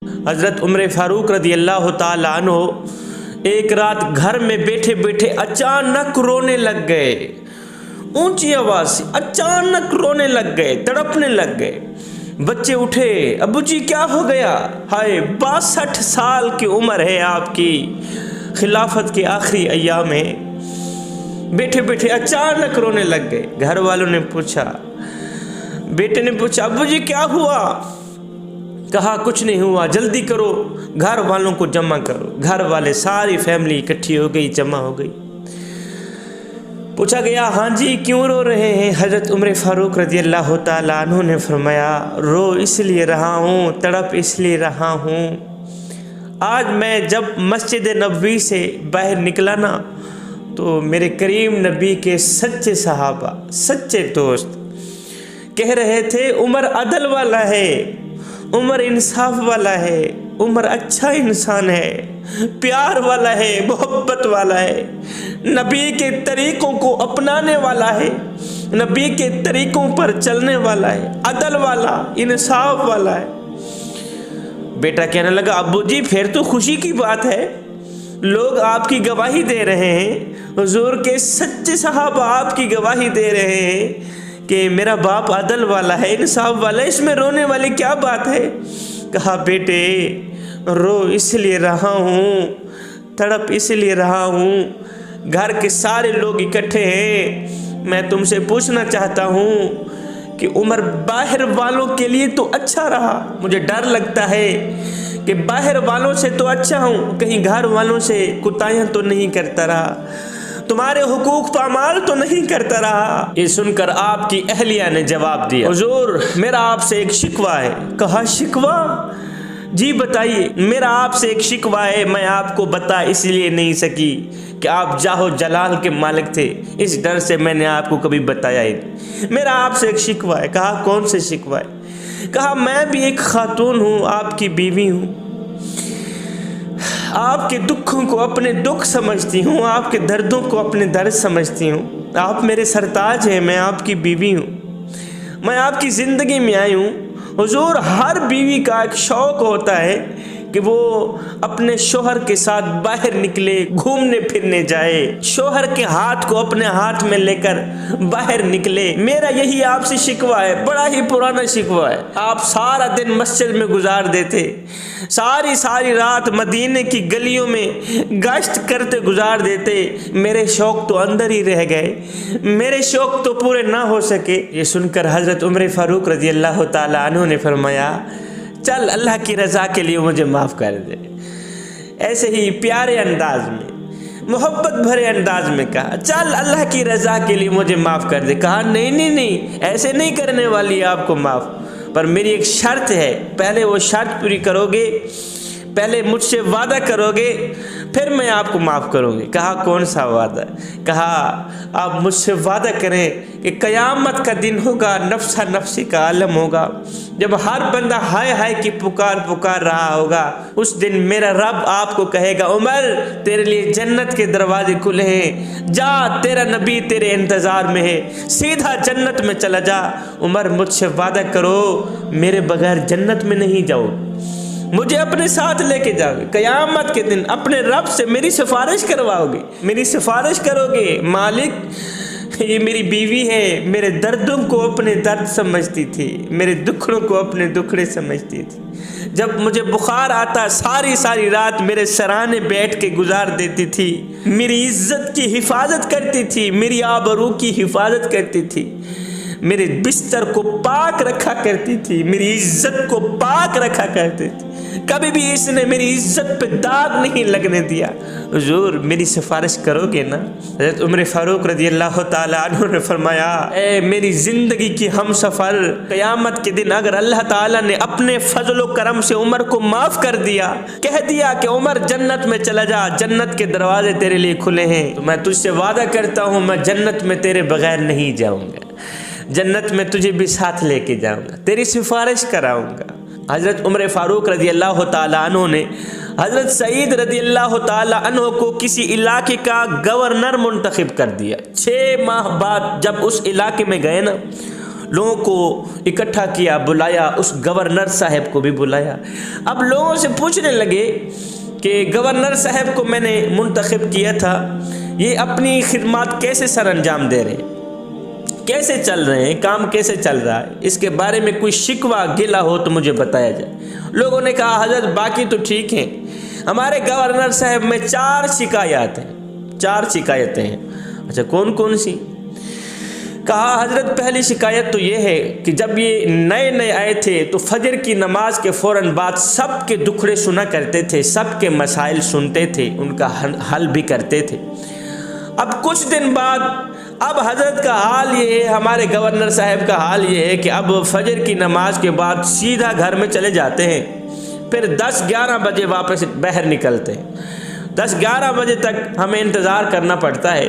حضرت عمر فاروق رضی اللہ تعالیٰ عنہ ایک رات گھر میں بیٹھے بیٹھے اچانک رونے لگ گئے، اونچی آواز سے اچانک رونے لگ گئے، تڑپنے لگ گئے۔ بچے اٹھے، ابو جی کیا ہو گیا؟ ہائے 62 سال کی عمر ہے آپ کی، خلافت کے آخری ایام میں بیٹھے بیٹھے اچانک رونے لگ گئے۔ گھر والوں نے پوچھا، بیٹے نے پوچھا ابو جی کیا ہوا؟ کہا کچھ نہیں ہوا، جلدی کرو گھر والوں کو جمع کرو۔ گھر والے ساری فیملی اکٹھی ہو گئی، جمع ہو گئی۔ پوچھا گیا ہاں جی کیوں رو رہے ہیں؟ حضرت عمر فاروق رضی اللہ تعالیٰ عنہ نے فرمایا رو اس لیے رہا ہوں، تڑپ اس لیے رہا ہوں، آج میں جب مسجد نبوی سے باہر نکلا نا تو میرے کریم نبی کے سچے صحابہ، سچے دوست کہہ رہے تھے عمر عدل والا ہے، عمر انصاف والا ہے، عمر اچھا انسان ہے، پیار والا ہے، محبت والا ہے، نبی کے طریقوں کو اپنانے والا ہے، نبی کے طریقوں پر چلنے والا ہے، عدل والا، انصاف والا ہے۔ بیٹا کہنے لگا ابو جی پھر تو خوشی کی بات ہے، لوگ آپ کی گواہی دے رہے ہیں، حضور کے سچے صحابہ آپ کی گواہی دے رہے ہیں کہ میرا باپ عدل والا ہے، انصاف والا ہے، اس میں رونے والی کیا بات ہے؟ کہا بیٹے رو اس لیے رہا ہوں، تڑپ اس لیے رہا ہوں، گھر کے سارے لوگ اکٹھے ہیں، میں تم سے پوچھنا چاہتا ہوں کہ عمر باہر والوں کے لیے تو اچھا رہا، مجھے ڈر لگتا ہے کہ باہر والوں سے تو اچھا ہوں، کہیں گھر والوں سے کوتاہیاں تو نہیں کرتا رہا، تمہارے حقوق پامال تو نہیں کرتا رہا۔ یہ سن کر آپ کی اہلیہ نے جواب دیا حضور میرا آپ سے ایک شکوہ ہے۔ کہا شکوہ؟ جی بتائیے۔ میرا آپ سے ایک شکوہ ہے، میں آپ کو بتا اس لیے نہیں سکی کہ آپ جاہ و جلال کے مالک تھے، اس ڈر سے میں نے آپ کو کبھی بتایا ہی نہیں۔ میرا آپ سے ایک شکوہ ہے۔ کہا کون سے شکوہ ہے؟ کہا میں بھی ایک خاتون ہوں، آپ کی بیوی ہوں، آپ کے دکھوں کو اپنے دکھ سمجھتی ہوں، آپ کے دردوں کو اپنے درد سمجھتی ہوں، آپ میرے سرتاج ہیں، میں آپ کی بیوی ہوں، میں آپ کی زندگی میں آئی ہوں۔ حضور ہر بیوی کا ایک شوق ہوتا ہے کہ وہ اپنے شوہر کے ساتھ باہر نکلے، گھومنے پھرنے جائے، شوہر کے ہاتھ کو اپنے ہاتھ میں لے کر باہر نکلے۔ میرا یہی آپ سے شکوہ ہے، بڑا ہی پرانا شکوہ ہے۔ آپ سارا دن مسجد میں گزار دیتے، ساری رات مدینے کی گلیوں میں گشت کرتے گزار دیتے، میرے شوق تو اندر ہی رہ گئے، میرے شوق تو پورے نہ ہو سکے۔ یہ سن کر حضرت عمر فاروق رضی اللہ تعالیٰ عنہ نے فرمایا چل اللہ کی رضا کے لیے مجھے معاف کر دے۔ ایسے ہی پیارے انداز میں، محبت بھرے انداز میں کہا چل اللہ کی رضا کے لیے مجھے معاف کر دے۔ کہا نہیں ایسے نہیں کرنے والی آپ کو معاف، پر میری ایک شرط ہے، پہلے وہ شرط پوری کرو گے، پہلے مجھ سے وعدہ کرو گے، پھر میں آپ کو معاف کروں گی۔ کہا کون سا وعدہ؟ کہا آپ مجھ سے وعدہ کریں کہ قیامت کا دن ہوگا، نفسا نفسی کا عالم ہوگا، جب ہر بندہ ہائے ہائے کی پکار رہا ہوگا، اس دن میرا رب آپ کو کہے گا عمر تیرے لیے جنت کے دروازے کھلے ہیں، جا تیرا نبی تیرے انتظار میں ہے، سیدھا جنت میں چلا جا۔ عمر مجھ سے وعدہ کرو میرے بغیر جنت میں نہیں جاؤ، مجھے اپنے ساتھ لے کے جاؤ گے، قیامت کے دن اپنے رب سے میری سفارش کرواؤ گے، میری سفارش کرو گے مالک یہ میری بیوی ہے، میرے دردوں کو اپنے درد سمجھتی تھی، میرے دکھڑوں کو اپنے دکھڑے سمجھتی تھی، جب مجھے بخار آتا ساری رات میرے سرانے بیٹھ کے گزار دیتی تھی، میری عزت کی حفاظت کرتی تھی، میری آبرو کی حفاظت کرتی تھی، میرے بستر کو پاک رکھا کرتی تھی، میری عزت کو پاک رکھا کرتی تھی، کبھی بھی اس نے میری عزت پہ داغ نہیں لگنے دیا۔ حضور میری سفارش کرو گے نا؟ حضرت عمر فاروق رضی اللہ تعالیٰ عنہ نے فرمایا اے میری زندگی کی ہم سفر، قیامت کے دن اگر اللہ تعالیٰ نے اپنے فضل و کرم سے عمر کو معاف کر دیا، کہہ دیا کہ عمر جنت میں چلا جا، جنت کے دروازے تیرے لیے کھلے ہیں، تو میں تجھ سے وعدہ کرتا ہوں میں جنت میں تیرے بغیر نہیں جاؤں گا، جنت میں تجھے بھی ساتھ لے کے جاؤں گا، تیری سفارش کراؤں گا۔ حضرت عمر فاروق رضی اللہ تعالیٰ عنہ نے حضرت سعید رضی اللہ تعالیٰ عنہ کو کسی علاقے کا گورنر منتخب کر دیا۔ 6 ماہ بعد جب اس علاقے میں گئے نا، لوگوں کو اکٹھا کیا، بلایا، اس گورنر صاحب کو بھی بلایا۔ اب لوگوں سے پوچھنے لگے کہ گورنر صاحب کو میں نے منتخب کیا تھا، یہ اپنی خدمات کیسے سر انجام دے رہے ہیں، کیسے چل رہے ہیں، کام کیسے چل رہا ہے، اس کے بارے میں کوئی شکوہ گلہ ہو تو مجھے بتایا جائے۔ لوگوں نے کہا حضرت باقی تو ٹھیک ہیں، ہمارے گورنر صاحب میں 4 شکایات ہیں، 4 شکایتیں ہیں۔ اچھا کون کون سی؟ کہا حضرت پہلی شکایت تو یہ ہے کہ جب یہ نئے نئے آئے تھے تو فجر کی نماز کے فوراً بعد سب کے دکھڑے سنا کرتے تھے، سب کے مسائل سنتے تھے، ان کا حل بھی کرتے تھے۔ اب کچھ دن بعد اب حضرت کا حال یہ ہے، ہمارے گورنر صاحب کا حال یہ ہے کہ اب فجر کی نماز کے بعد سیدھا گھر میں چلے جاتے ہیں، پھر 10-11 بجے واپس باہر نکلتے ہیں۔ 10-11 بجے تک ہمیں انتظار کرنا پڑتا ہے،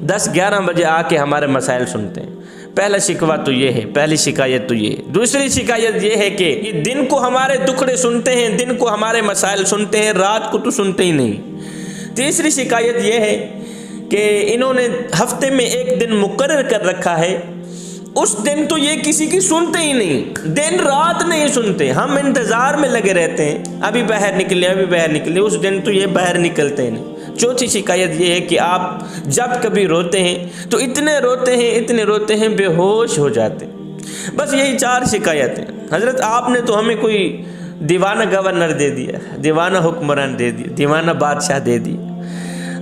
10-11 بجے آ کے ہمارے مسائل سنتے ہیں۔ پہلا شکوہ تو یہ ہے، پہلی شکایت تو یہ ہے۔ دوسری شکایت یہ ہے کہ یہ دن کو ہمارے دکھڑے سنتے ہیں، دن کو ہمارے مسائل سنتے ہیں، رات کو تو سنتے ہی نہیں۔ تیسری شکایت یہ ہے کہ انہوں نے ہفتے میں ایک دن مقرر کر رکھا ہے، اس دن تو یہ کسی کی سنتے ہی نہیں، دن رات نہیں سنتے، ہم انتظار میں لگے رہتے ہیں، ابھی باہر نکلے، ابھی باہر نکلے، اس دن تو یہ باہر نکلتے نہیں۔ چوتھی شکایت یہ ہے کہ آپ جب کبھی روتے ہیں تو اتنے روتے ہیں بے ہوش ہو جاتے ہیں۔ بس یہی 4 شکایتیں۔ حضرت آپ نے تو ہمیں کوئی دیوانہ گورنر دے دیا، دیوانہ حکمران دے دیا، دیوانہ بادشاہ دے دیا۔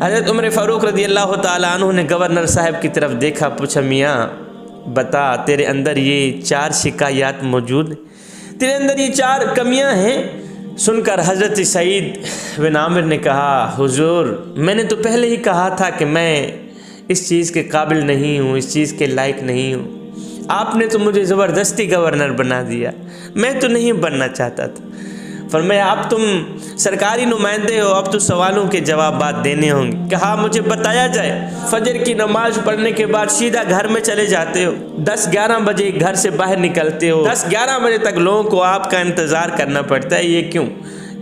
حضرت عمر فاروق رضی اللہ تعالیٰ عنہ نے گورنر صاحب کی طرف دیکھا، پوچھا میاں بتا تیرے اندر یہ 4 شکایات موجود ہیں، تیرے اندر یہ 4 کمیاں ہیں؟ سن کر حضرت سعید بن عامر نے کہا حضور میں نے تو پہلے ہی کہا تھا کہ میں اس چیز کے قابل نہیں ہوں، اس چیز کے لائق نہیں ہوں، آپ نے تو مجھے زبردستی گورنر بنا دیا، میں تو نہیں بننا چاہتا تھا۔ فرمایا اب تم سرکاری نمائندے ہو، اب تو سوالوں کے جوابات دینے ہوں گے۔ کہا مجھے بتایا جائے، فجر کی نماز پڑھنے کے بعد سیدھا گھر میں چلے جاتے ہو، 10-11 بجے گھر سے باہر نکلتے ہو، 10-11 بجے تک لوگوں کو آپ کا انتظار کرنا پڑتا ہے، یہ کیوں؟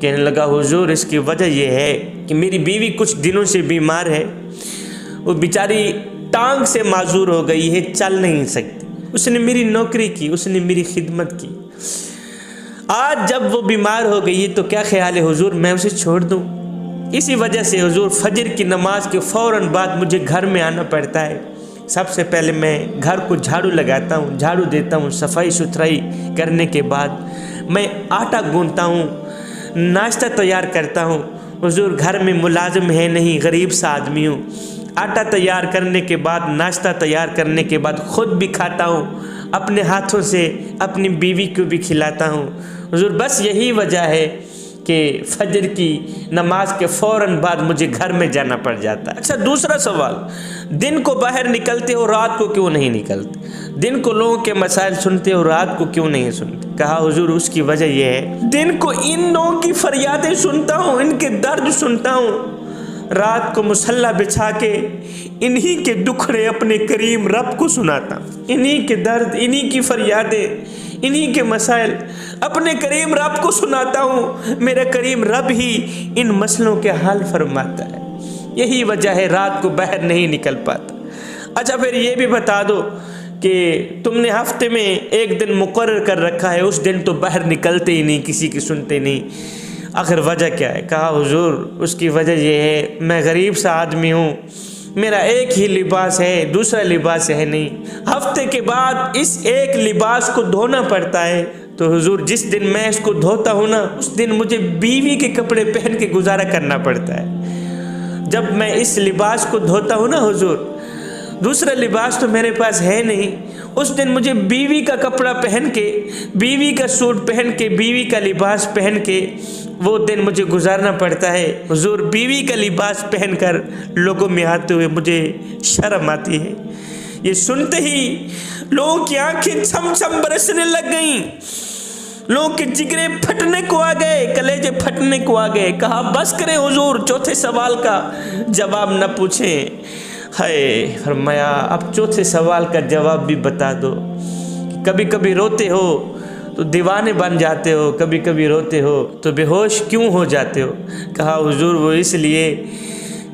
کہنے لگا حضور اس کی وجہ یہ ہے کہ میری بیوی کچھ دنوں سے بیمار ہے، وہ بیچاری ٹانگ سے معذور ہو گئی ہے، چل نہیں سکتی، اس نے میری نوکری کی، اس نے میری خدمت کی، آج جب وہ بیمار ہو گئی تو کیا خیال ہے حضور میں اسے چھوڑ دوں؟ اسی وجہ سے حضور فجر کی نماز کے فوراً بعد مجھے گھر میں آنا پڑتا ہے، سب سے پہلے میں گھر کو جھاڑو لگاتا ہوں، جھاڑو دیتا ہوں، صفائی ستھرائی کرنے کے بعد میں آٹا گوندتا ہوں، ناشتہ تیار کرتا ہوں۔ حضور گھر میں ملازم ہے نہیں، غریب سا آدمی ہوں، آٹا تیار کرنے کے بعد، ناشتہ تیار کرنے کے بعد خود بھی کھاتا ہوں، اپنے ہاتھوں سے اپنی بیوی کو بھی کھلاتا ہوں۔ حضور بس یہی وجہ ہے کہ فجر کی نماز کے فوراً بعد مجھے گھر میں جانا پڑ جاتا ہے۔ اچھا دوسرا سوال، دن کو باہر نکلتے ہو، رات کو کیوں نہیں نکلتے؟ دن کو لوگوں کے مسائل سنتے ہو، رات کو کیوں نہیں سنتے؟ کہا حضور اس کی وجہ یہ ہے دن کو ان لوگوں کی فریادیں سنتا ہوں، ان کے درد سنتا ہوں، رات کو مصلی بچھا کے انہی کے دکھڑے اپنے کریم رب کو سناتا ہوں، انہی کے درد، انہی کی فریادیں، انہی کے مسائل اپنے کریم رب کو سناتا ہوں، میرا کریم رب ہی ان مسئلوں کے حل فرماتا ہے، یہی وجہ ہے رات کو باہر نہیں نکل پاتا۔ اچھا پھر یہ بھی بتا دو کہ تم نے ہفتے میں ایک دن مقرر کر رکھا ہے، اس دن تو باہر نکلتے ہی نہیں، کسی کی سنتے نہیں، آخر وجہ کیا ہے؟ کہا حضور اس کی وجہ یہ ہے میں غریب سا آدمی ہوں، میرا ایک ہی لباس ہے، دوسرا لباس ہے نہیں، ہفتے کے بعد اس ایک لباس کو دھونا پڑتا ہے، تو حضور جس دن میں اس کو دھوتا ہوں نا اس دن مجھے بیوی کے کپڑے پہن کے گزارا کرنا پڑتا ہے، جب میں اس لباس کو دھوتا ہوں نا حضور، دوسرا لباس تو میرے پاس ہے نہیں، اس دن مجھے بیوی کا کپڑا پہن کے، بیوی کا سوٹ پہن کے، بیوی کا لباس پہن کے وہ دن مجھے گزارنا پڑتا ہے۔ حضور بیوی کا لباس پہن کر لوگوں میں آتے ہوئے مجھے شرم آتی ہے۔ یہ سنتے ہی لوگوں کی آنکھیں چھم چھم برسنے لگ گئیں، لوگوں کے جگرے پھٹنے کو آ گئے، کلیجے پھٹنے کو آ گئے۔ کہا بس کریں حضور، چوتھے سوال کا جواب نہ پوچھیں۔ ہائے، فرمایا اب چوتھے سوال کا جواب بھی بتا دو کہ کبھی کبھی روتے ہو تو دیوانے بن جاتے ہو، کبھی کبھی روتے ہو تو بے ہوش کیوں ہو جاتے ہو؟ کہا حضور وہ اس لیے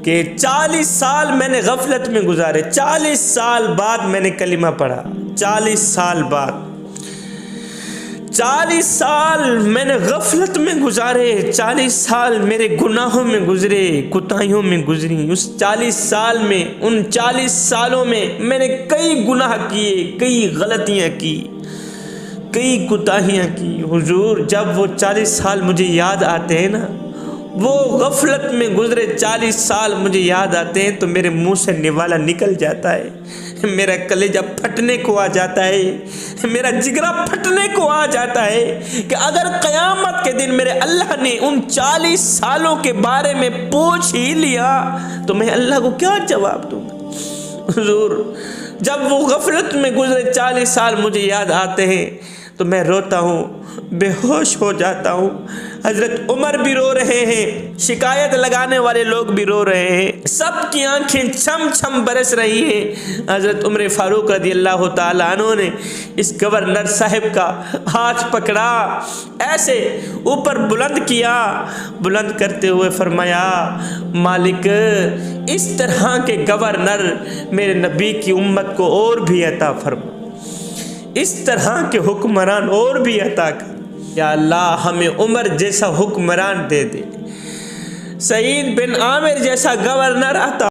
کہ 40 سال میں نے غفلت میں گزارے، 40 سال بعد میں نے کلمہ پڑھا، 40 سال بعد 40 سال میں نے غفلت میں گزارے، 40 سال میرے گناہوں میں گزرے، کوتاہیوں میں گزری۔ اس 40 سال میں، ان 40 سالوں میں نے کئی گناہ کیے، کئی غلطیاں کی، کئی کوتاہیاں کی۔ حضور جب وہ 40 سال مجھے یاد آتے ہیں نا، وہ غفلت میں گزرے 40 سال مجھے یاد آتے ہیں تو میرے منہ سے نوالا نکل جاتا ہے، میرا کلیجہ پھٹنے کو آ جاتا ہے، میرا جگرا پھٹنے کو آ جاتا ہے کہ اگر قیامت کے دن میرے اللہ نے ان 40 سالوں کے بارے میں پوچھ ہی لیا تو میں اللہ کو کیا جواب دوں گا۔ حضور جب وہ غفلت میں گزرے 40 سال مجھے یاد آتے ہیں تو میں روتا ہوں، بے ہوش ہو جاتا ہوں۔ حضرت عمر بھی رو رہے ہیں، شکایت لگانے والے لوگ بھی رو رہے ہیں، سب کی آنکھیں چھم چھم برس رہی ہیں۔ حضرت عمر فاروق رضی اللہ تعالیٰ عنہ نے اس گورنر صاحب کا ہاتھ پکڑا، ایسے اوپر بلند کیا، بلند کرتے ہوئے فرمایا، مالک اس طرح کے گورنر میرے نبی کی امت کو اور بھی عطا فرما، اس طرح کے حکمران اور بھی عطا کر، یا اللہ ہمیں عمر جیسا حکمران دے دے، سعید بن عامر جیسا گورنر عطا